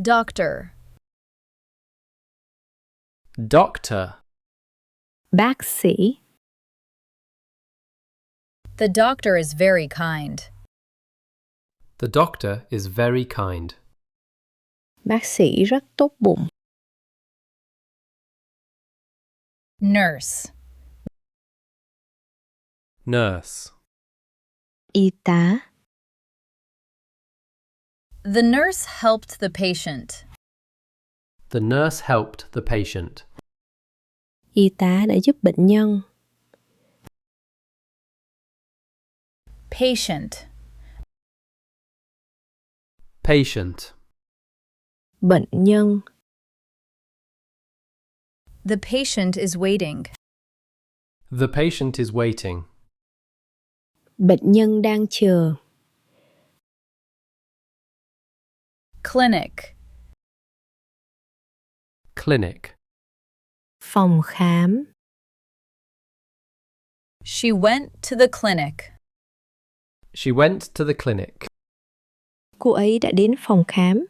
Doctor. Doctor. Bác sĩ. The doctor is very kind. The doctor is very kind. Bác sĩ rất tốt bụng. Nurse. Nurse. Y tá. The nurse helped the patient. The nurse helped the patient. Y tá đã giúp bệnh nhân. Patient. Patient. Bệnh nhân. The patient is waiting. The patient is waiting. Bệnh nhân đang chờ. Clinic. Clinic. Phòng khám. She went to the clinic. She went to the clinic. Cô ấy đã đến phòng khám.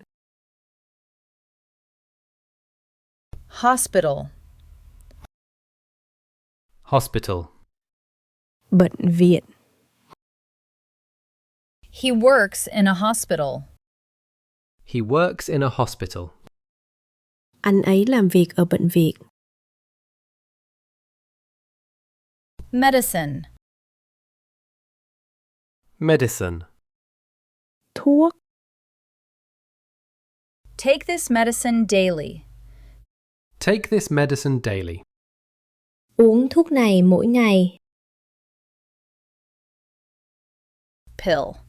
Hospital. Hospital. Bệnh viện. He works in a hospital. He works in a hospital. Anh ấy làm việc ở bệnh viện. Medicine. Medicine. Thuốc. Take this medicine daily. Take this medicine daily. Uống thuốc này mỗi ngày. Pill.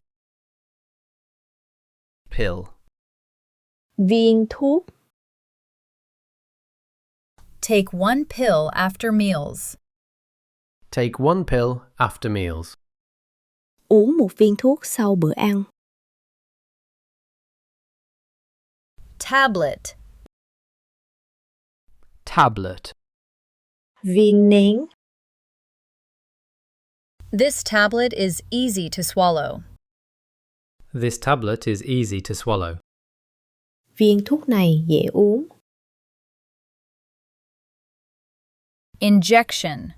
Pill. Viên thuốc. Take one pill after meals. Take one pill after meals. Uống một viên thuốc sau bữa ăn. Tablet. Tablet. Viên nén. This tablet is easy to swallow. This tablet is easy to swallow. Viên thuốc này dễ uống. Injection.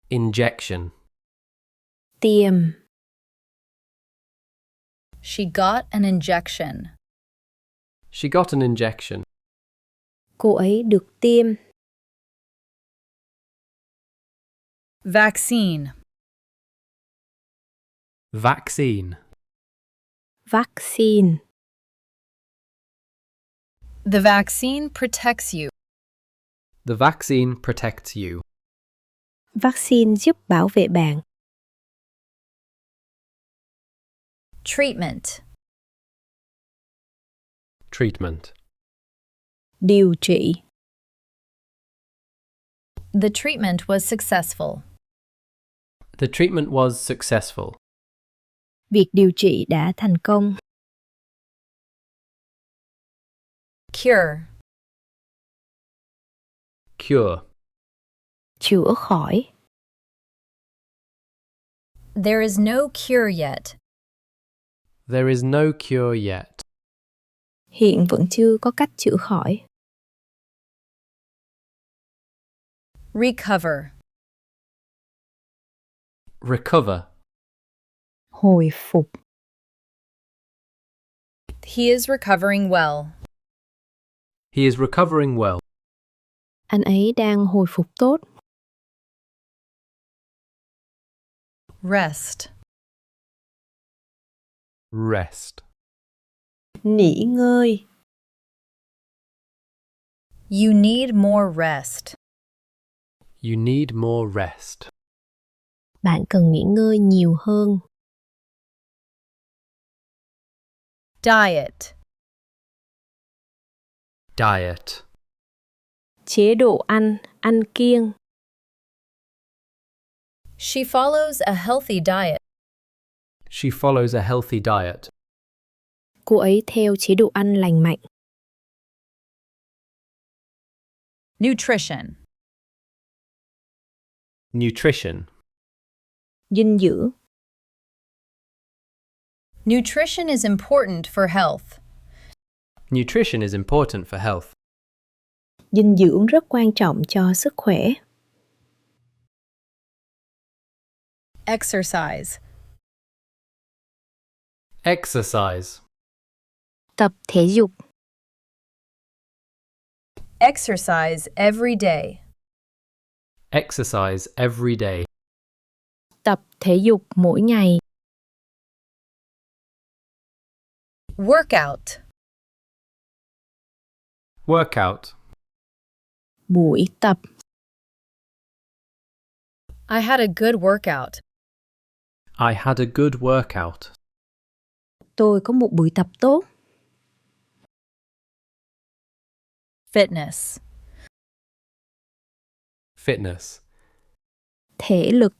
Injection. Tiêm. She got an injection. She got an injection. Cô ấy được tiêm. Vaccine. Vaccine. Vaccine. The vaccine protects you. The vaccine protects you. Vaccine giúp bảo vệ bạn. Treatment. Treatment. Điều trị. The treatment was successful. The treatment was successful. Việc điều trị đã thành công. Cure. Cure. Chữa khỏi. There is no cure yet. There is no cure yet. Hiện vẫn chưa có cách chữa khỏi. Recover. Recover. Hồi phục. He is recovering well. He is recovering well. Anh ấy đang hồi phục tốt. Rest. Rest. Nghỉ ngơi. You need more rest. You need more rest. Bạn cần nghỉ ngơi nhiều hơn. Diet. Diet. Chế độ ăn, ăn kiêng. She follows a healthy diet. She follows a healthy diet. Cô ấy theo chế độ ăn lành mạnh. Nutrition. Nutrition. Dinh dưỡng. Nutrition is important for health. Nutrition is important for health. Dinh dưỡng rất quan trọng cho sức khỏe. Exercise. Exercise. Tập thể dục. Exercise every day. Exercise every day. Tập thể dục mỗi ngày. Workout. Workout. Buổi tập. I had a good workout. I had a good workout. Tôi có một buổi tập tốt. Fitness. Fitness. Thể lực.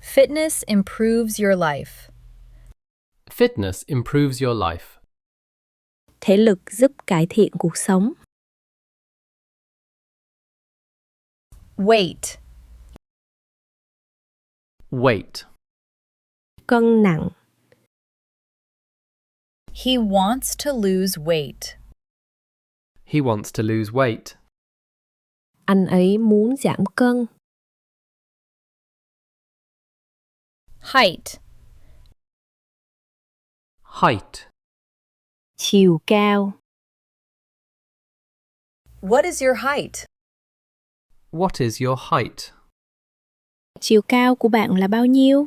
Fitness improves your life. Fitness improves your life. Thể lực giúp cải thiện cuộc sống. Weight. Weight. Cân nặng. He wants to lose weight. He wants to lose weight. Anh ấy muốn giảm cân. Height. Height. Chiều cao. What is your height? What is your height? Chiều cao của bạn là bao nhiêu?